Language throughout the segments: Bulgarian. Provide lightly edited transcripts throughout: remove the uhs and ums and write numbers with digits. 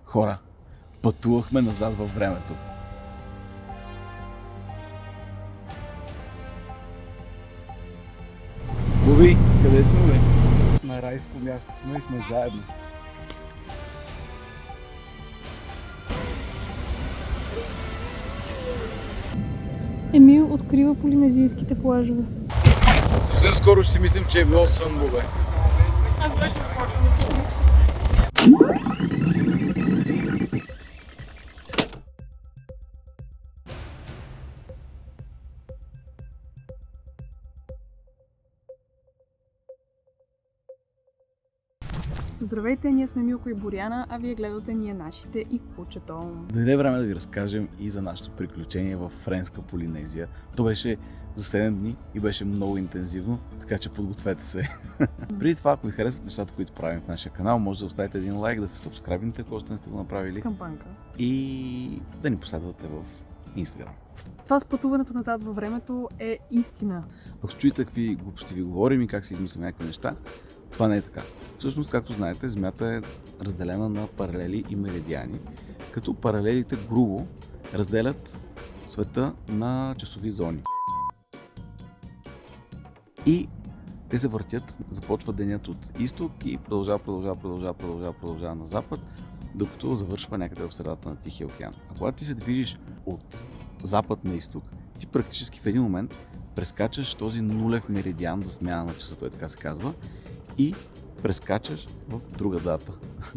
Хора, пътувахме назад във времето. Боби, къде сме, бе? На райско място сме и сме заедно. Емил открива полинезийските плажове. Съвсем скоро ще си мислим, че е било сън, бе. Аз вече почвам да си мисля. Здравейте, ние сме Милко и Боряна, а вие гледате Ние нашите и кучето. Дойде време да ви разкажем и за нашето приключение в Френска Полинезия. То беше за 7 дни и беше много интензивно, така че подгответе се. Преди това, ако ви харесват нещата, които правим в нашия канал, може да оставите един лайк, да се сабскрайбнете, ако още не сте го направили. С кампанка. И да ни последвате в Instagram. Това с пътуването назад във времето е истина. Ако чуете какви глупости ви говорим и как си измислим някакви неща, това не е така. Всъщност, както знаете, Земята е разделена на паралели и меридиани, като паралелите грубо разделят света на часови зони. И те се въртят, започва денят от изток и продължава на запад, докато завършва някъде в средата на Тихия океан. А когато ти се движиш от запад на изток, ти практически в един момент прескачаш този нулев меридиан за смяна на часа, той така се казва, и прескачаш в друга дата.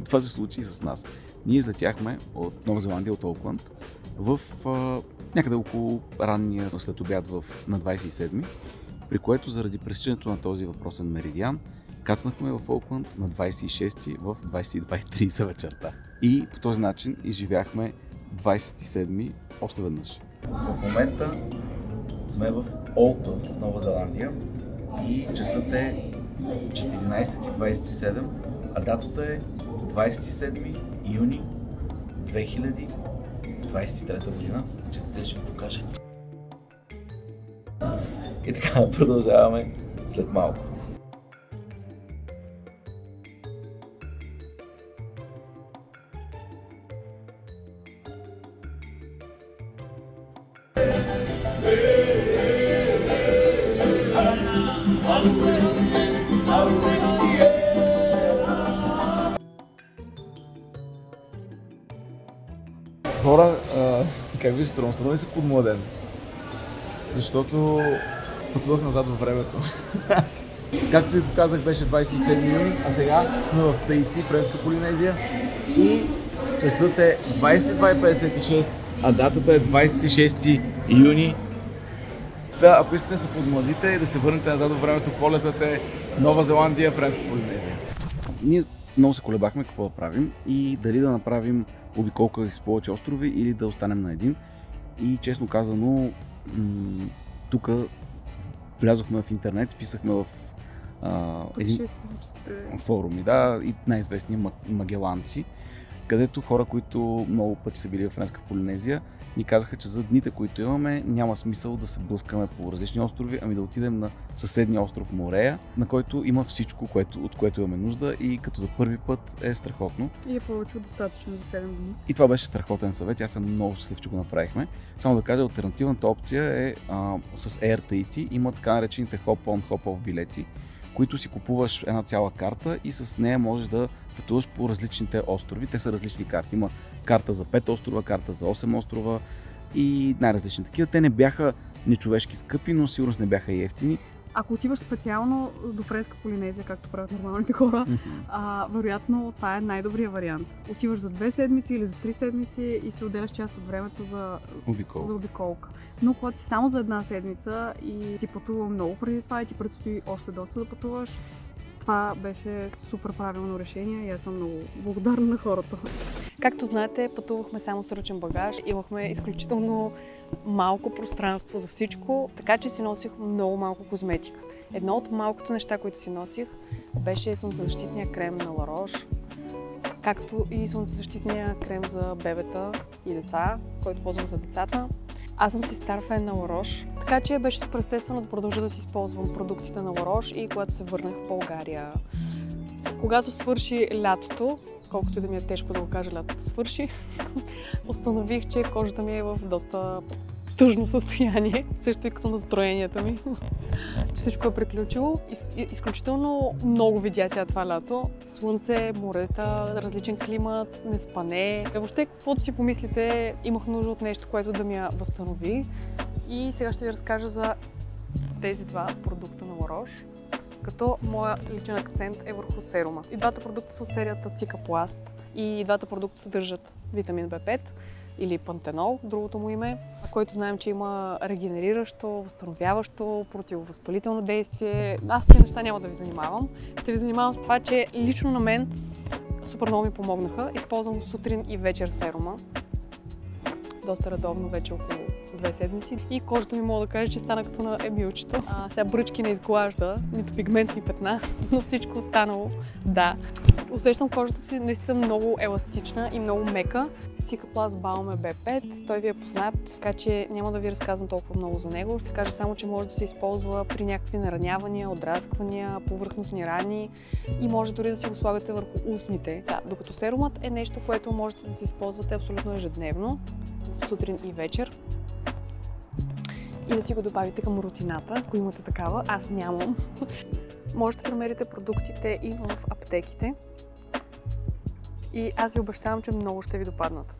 Това се случи и с нас. Ние излетяхме от Нова Зеландия, от Оукланд, в някъде около ранния следобед на 27-ми, при което заради пресичането на този въпросен меридиан, кацнахме в Оукланд на 26-ти в 22:30 вечерта. И по този начин изживяхме 27-ми още веднъж. В момента сме в Оукланд, Нова Зеландия, и часът е 14:27, а датата е 27 юни 2023 година. Чакайте, ще ви покажа. И така продължаваме след малко. Хора, как ви се струва? Струва ми се подмладен. Защото пътувах назад във времето. Както ви показах, беше 27 юни, а сега сме в Таити, Френска Полинезия. И часът е 22:56, а датата е 26 юни. Да, ако искате да се подмладите и да се върнете назад във времето, полетът е Нова Зеландия, Френска Полинезия. Ние много се колебахме какво да правим и дали да направим обиколка с повече острови или да останем на един. И честно казано, тук влязохме в интернет, писахме в един форуми, да, и най-известни магеланци, където хора, които много пъти са били в Френска Полинезия, ни казаха, че за дните, които имаме, няма смисъл да се блъскаме по различни острови, ами да отидем на съседния остров Морея, на който има всичко, от което имаме нужда, и като за първи път е страхотно. И е повече от достатъчно за 7 дни. И това беше страхотен съвет, аз съм много щастлив, че го направихме. Само да кажа, алтернативната опция е с Air Tahiti, има така наречените Hop-on, Hop-off билети, които си купуваш една цяла карта и с нея можеш да пътуваш по различните острови. Те са различни карти. Има карта за 5 острова, карта за 8 острова и най-различни такива. Те не бяха нечовешки скъпи, но сигурно не бяха и ефтини. Ако отиваш специално до Френска Полинезия, както правят нормалните хора, вероятно това е най-добрият вариант. Отиваш за 2 седмици или за 3 седмици и си отделяш част от времето за обиколка. Но когато си само за една седмица и си пътувал много преди това и ти предстои още доста да пътуваш, това беше супер правилно решение и аз съм много благодарна на хората. Както знаете, пътувахме само с ръчен багаж. Имахме изключително малко пространство за всичко, така че си носих много малко козметика. Едно от малкото неща, които си носих, беше слънцезащитния крем на La Roche, както и слънцезащитния крем за бебета и деца, който ползвам за децата. Аз съм си стар фен на La Roche, така че беше супер естествено да продължа да си използвам продуктите на La Roche и когато се върнах в България. Когато свърши лятото, колкото и да ми е тежко да го кажа, лятото свърши, установих, че кожата ми е в доста тъжно състояние, също и като настроенията ми, че всичко е приключило. Изключително много видя тя това лято. Слънце, морета, различен климат, неспане. Въобще, каквото си помислите, имах нужда от нещо, което да ми я възстанови. И сега ще ви разкажа за тези два продукта на La Roche, като моя личен акцент е върху серума. И двата продукта са от серията Cicaplast и двата продукта съдържат витамин B5 или пантенол, другото му име, който знаем, че има регенериращо, възстановяващо, противовъзпалително действие. Аз тези неща няма да ви занимавам. Ще ви занимавам с това, че лично на мен супер много ми помогнаха. Използвам сутрин и вечер серума. Доста редовно, вече около 2 седмици. И кожата ми мога да кажа, че стана като на емилчето. Сега бръчки не изглажда, нито пигментни петна, но всичко останало, да. Усещам кожата си наистина много еластична и много мека. Cicaplast Balm е B5, той ви е познат, така че няма да ви разказвам толкова много за него. Ще кажа само, че може да се използва при някакви наранявания, отрасквания, повърхностни рани и може дори да си го слагате върху устните. Да, докато серумът е нещо, което можете да се използвате абсолютно ежедневно, сутрин и вечер. И да си го добавите към рутината, ако имате такава. Аз нямам. Можете да намерите продуктите и в аптеките. И аз ви обещавам, че много ще ви допаднат.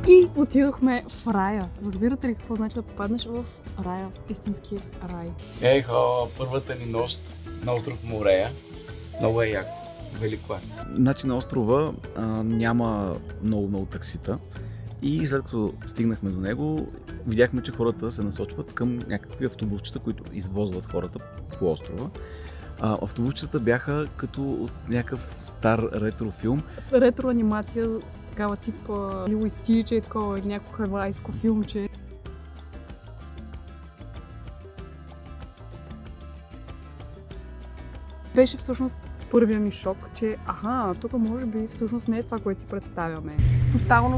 И отидохме в рая. Разбирате ли какво значи да попаднеш в рая? Истински рай. Ехо, първата ни нощ на остров Морея. Много е яко. Велико е. Значи на острова няма много таксита и след като стигнахме до него, видяхме, че хората се насочват към някакви автобусчета, които извозват хората по острова. Автобусчетата бяха като от някакъв стар ретро филм. С ретро анимация, такава тип Лило и Стич и такова, или някакво хавайско филмче. Беше всъщност първия ми шок, че тук може би всъщност не е това, което си представяме.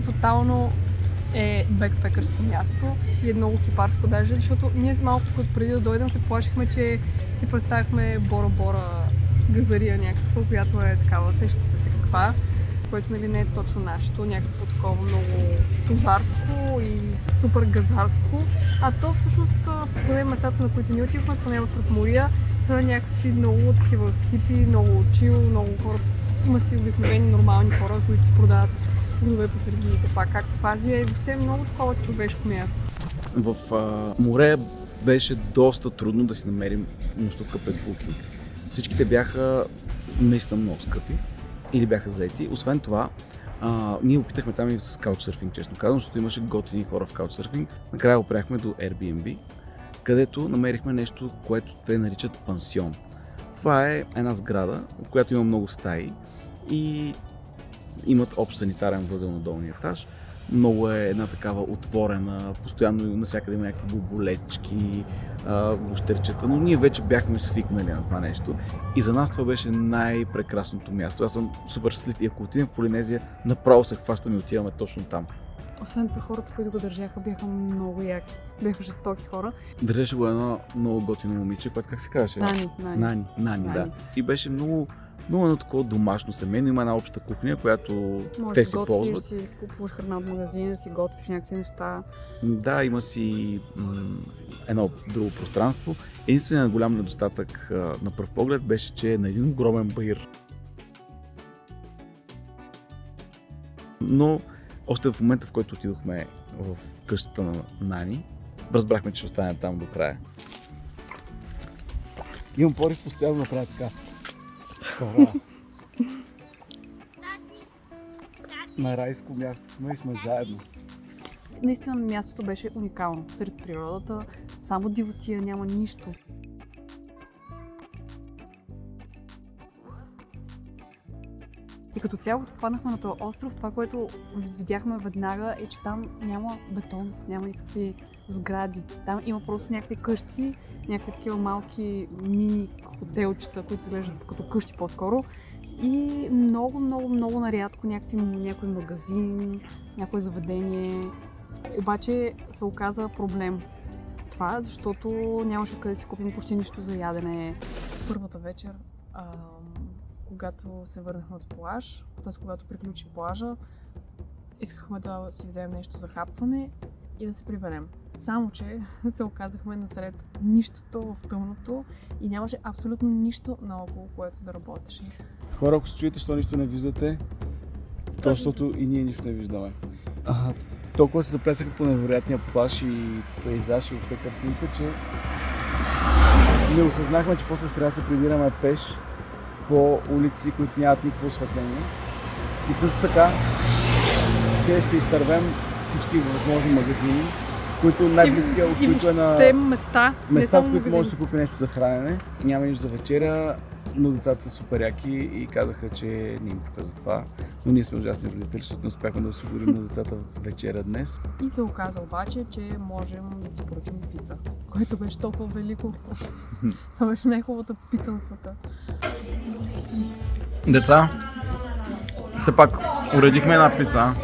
Тотално е бекпекърско място и е много хипарско даже, защото ние малко преди да дойдем се плашихме, че си представяхме Бора газария някаква, която е такава, сещате се каква, което нали не е точно нашето, някакво такова много тузарско и супер газарско, а то всъщност поне местата, на които ние отивахме, поне остров Морея, са някакви много такива хипи, много чил, много хора. Има си обикновени нормални хора, които си продават плодове по средините, пак както в Азия и въобще е много такова човешко място. В Морея беше доста трудно да си намерим нощувка през Booking. Всичките бяха наистина много скъпи или бяха заети. Освен това, ние опитахме там и с Couchsurfing, честно казвам, защото имаше готини хора в Couchsurfing. Накрая опряхме до Airbnb, където намерихме нещо, което те наричат пансион. Това е една сграда, в която има много стаи и имат общ санитарен възел на долния етаж. Много е една такава отворена, постоянно навсякъде има някакви боболечки, гущерчета, но ние вече бяхме свикнали на това нещо и за нас това беше най-прекрасното място. Аз съм супер щастлив и ако отидем в Полинезия, направо се хващаме и отиваме точно там. Освен това, хората, които го държаха, бяха много яки. Бяха жестоки хора. Държеше го едно много готино момиче, което как се казваше? Нани, да. И беше много едно такова домашно семейно. Има една обща кухня, която те си ползват. Може да си купуваш храна от магазина, си готвиш някакви неща. Да, има си едно друго пространство. Единственият голям недостатък на пръв поглед беше, че е на един огромен баир. Но още в момента, в който отидохме в къщата на Нани, разбрахме, че ще останем там до края. Имам порив постоянно да направя така. На райско място сме и сме заедно. Наистина мястото беше уникално. Сред природата, само дивотия, няма нищо. И като цяло, като попаднахме на този остров, това, което видяхме веднага е, че там няма бетон, няма никакви сгради. Там има просто някакви къщи, някакви такива малки мини хотелчета, които изглеждат като къщи по-скоро. И много нарядко някой магазин, някое заведение. Обаче се оказа проблем това, защото нямаше откъде да си купим почти нищо за ядене. Първата вечер, когато се върнахме от плаж, т.е. когато приключи плажа, искахме да си вземем нещо за хапване и да се приберем. Само че се оказахме насред нищото в тъмното и нямаше абсолютно нищо наоколо, което да работеше. Хора, ако се чуете, що нищо не виждате, то защото и ние нищо не виждаме. Толкова се заплесаха по невероятния плаж и пейзаж и въобще картинка, че не осъзнахме, че после ще трябва да се прибираме пеш по улици, които нямат никакво осветление. И също така, че ще изтървем всички възможни магазини, които най-близкия от които е на места, в които може да се купи нещо за хранене. Няма нищо за вечеря, но децата са супер яки и казаха, че не им пука за това. Но ние сме ужасни родители, защото не успяхме да осигурим на децата вечеря днес. И се оказа обаче, че можем да си поръчим пица, което беше толкова велико. Това беше най-хубавата пица на света. Деца, все пак уредихме една пица.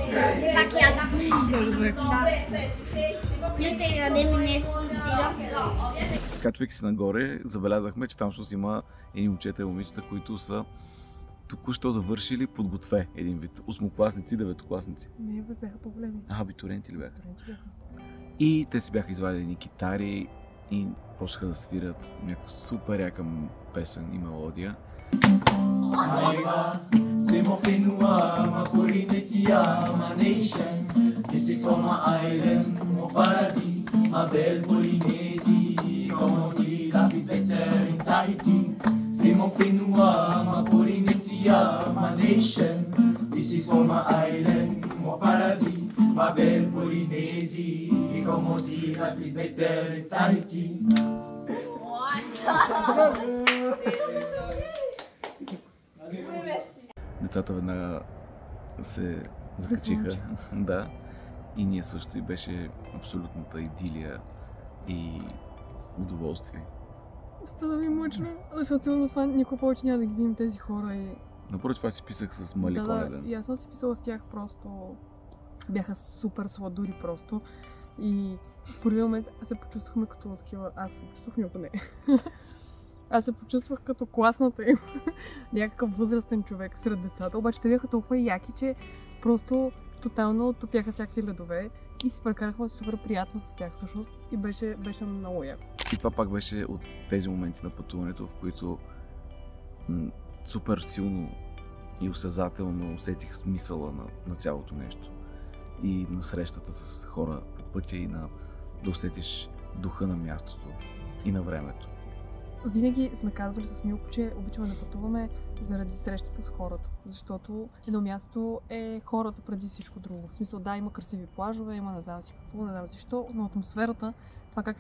Качвайки се нагоре, забелязахме, че там всъщност има едни момчета и момичета, които са току-що завършили подготве един вид. 8-класници, 9-класници. Не, бяха по-големи. Абитуриенти ли бяха? И те си бяха извадили китари и почнаха да свирят някаква супер яка песен и мелодия. C'est mon Fénois, ma Polynésia, ma nation. This is for my island, mon paradis, ma belle Polynésie. Comme on dit, la vie better in Tahiti. C'est mon Fénois, ma Polynésia, ma nation. This is for my island, mon paradis, ma belle Polynésie. Comme on dit, la vie better in Tahiti. Децата веднага се закачиха. Да. И ние също, и беше абсолютната идилия и удоволствие. Стана ми мъчно, защото сигурно това никога повече няма да ги видим тези хора и... Напротив, това си писах с Мали Конеден. Да, и аз съм си писала с тях просто... Бяха супер сладури просто. И в първи момент се почувствахме като такива... Аз се почувствах някой не. Аз се почувствах като класната им. Някакъв възрастен човек сред децата. Обаче те бяха толкова яки, че просто тотално топяха всякакви ледове и си прекарахме супер приятно с тях всъщност и беше много яко. И това пак беше от тези моменти на пътуването, в които супер силно и осезателно усетих смисъла на цялото нещо. И на срещата с хора по пътя и да усетиш духа на мястото и на времето. Винаги сме казвали с Милко, че обичаме да пътуваме заради срещата с хората, защото едно място е хората преди всичко друго. В смисъл, да, има красиви плажове, има не знам си какво, не знам си що, но атмосферата, това как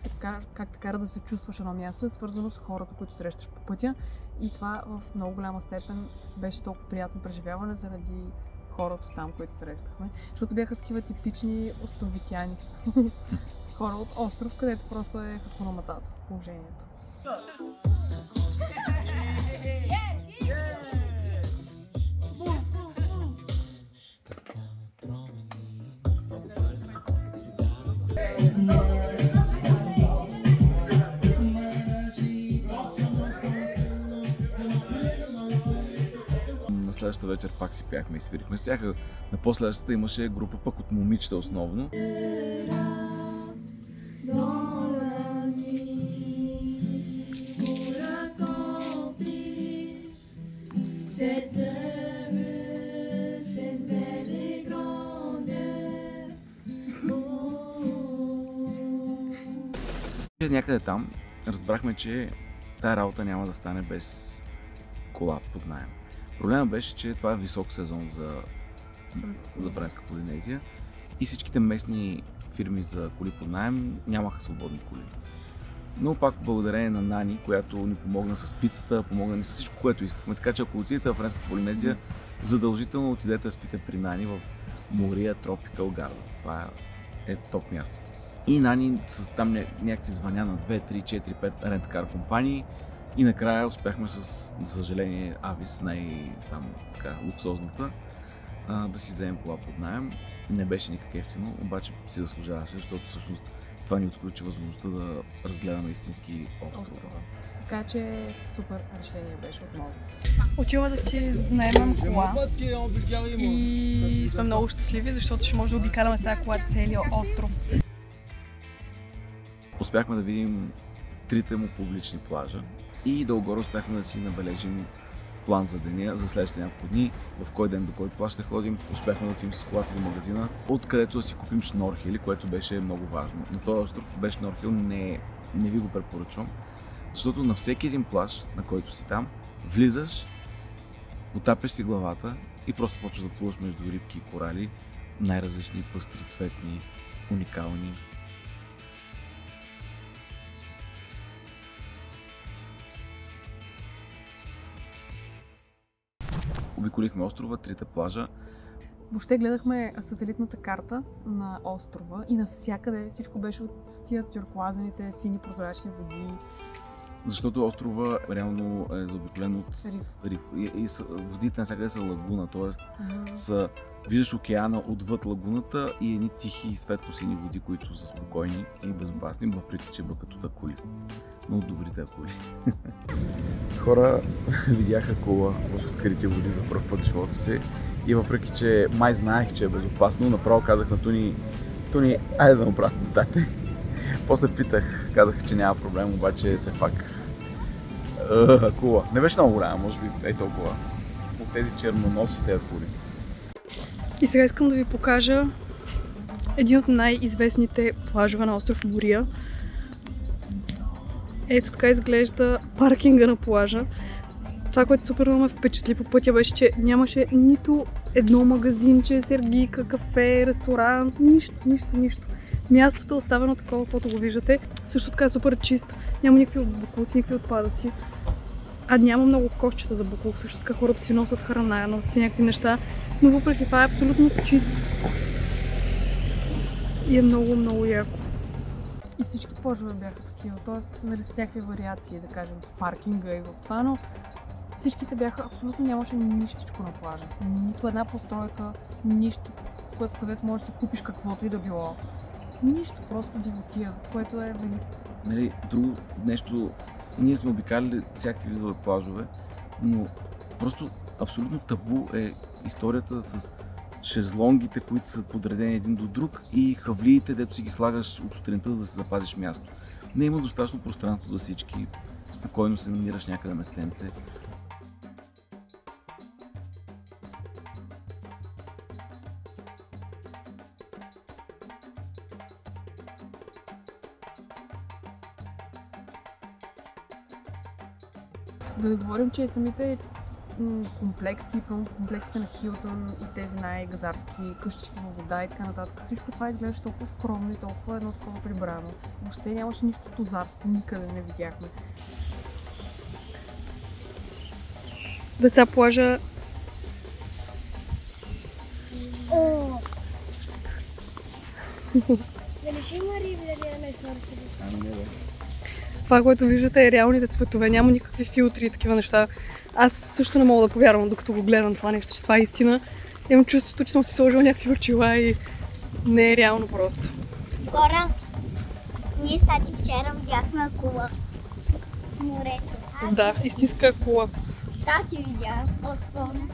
те кара да се чувстваш едно място е свързано с хората, които срещаш по пътя и това в много голяма степен беше толкова приятно преживяване заради хората там, които срещахме, защото бяха такива типични островитяни. Хора от остров, където просто е като на матата положението. На следващата вечер пак си пяхме и свирихме с тях. На последващата имаше група пък от момичета основно. Някъде там разбрахме, че тая работа няма да стане без кола под наем. Проблемът беше, че това е висок сезон за Френска Полинезия и всичките местни фирми за коли под наем нямаха свободни коли. Но пак благодарение на Нани, която ни помогна с пицата, помогна ни с всичко, което искахме. Така че ако отидете в Френска Полинезия, задължително отидете да спите при Нани в Мория Тропикал Гарден. Това е топ мястото. И Нани с там някакви звъня на 2, 3, 4, 5 рент-кар компании И накрая успяхме за съжаление, Авис, луксозната, да си вземем кола под наем. Не беше никак ефтино, обаче си заслужаваше, защото всъщност това ни отключи възможността да разгледаме истински острова. Така че супер решение беше отново. Отиваме да си наемем кола и сме много щастливи, защото ще може да обикаляме сега кола целия остров. Успяхме да видим 3 му публични плажа и долу-горе успяхме да си набележим план за деня, за следващите няколко дни, в кой ден до кой плаж ще ходим. Успяхме да отидем с колата до магазина, откъдето да си купим шнорхели, което беше много важно. На този остров без шнорхел не ви го препоръчвам, защото на всеки един плаж, на който си там, влизаш, потапяш си главата и просто почваш да плуваш между рибки и корали, най-различни, пъстри, цветни, уникални. Обиколихме острова, 3 плажа. Въобще гледахме сателитната карта на острова и навсякъде всичко беше от тия тюркоазените сини прозрачни води. Защото острова реално е заобиколен от риф. И водите навсякъде са лагуна, т.е. виждаш океана отвъд лагуната и едни тихи светло-сини води, които са спокойни и безопасни, въпреки че бъкат акули. Но от добрите акули. Хора видяха акула в открити води за първ път в живота си и въпреки че май знаех, че е безопасно, направо казах на Туни, айде да направят водата. После питах, казах, че няма проблем, обаче все пак акула. Не беше много голяма, може би ей толкова. От тези черноносите акули. И сега искам да ви покажа един от най-известните плажове на остров Мория. Ето така изглежда паркинга на плажа. Това, което супер ме впечатли по пътя, беше, че нямаше нито едно магазинче, сергийка, кафе, ресторант, нищо. Мястото е оставено такова, каквото го виждате. Също така е супер чист, няма никакви боклуци, никакви отпадъци. Няма много кошчета за боклук, също така хората си носят храна, носят си някакви неща, но въпреки това е абсолютно чист. И е много яко. И всички плажове бяха такива, т.е. нали, с някакви вариации, да кажем, в паркинга и в това, но всичките бяха, абсолютно нямаше нищичко на плажа. Нито една постройка, нищо, където можеш да си купиш каквото и да било. Нищо, просто дивотия, което е велико. Нали, друго нещо, ние сме обикаляли всякакви видове плажове, но просто абсолютно табу е историята с шезлонгите, които са подредени един до друг и хавлиите, дето си ги слагаш от сутринта, за да си запазиш място. Не има достатъчно пространство за всички, спокойно се намираш някъде местенце. Да не говорим, че самите комплекси, комплексите на Хилтън и тези най-газарски къщички във вода и така нататък. Всичко това изглеждаше толкова скромно и толкова едно такова прибрано. Въобще нямаше нищо тузарско, никъде не видяхме. Деца, плажа... Дали ще има риби, дали да не сноркели? Това, което виждате, е реалните цветове, няма никакви филтри и такива неща. Аз също не мога да повярвам, докато го гледам това нещо, че това е истина. Имам чувството, че съм си сложила някакви очила и не е реално просто. Гора, ние с тати вчера видяхме акула в морето. Да, истинска акула. Тати видях, по-скоро.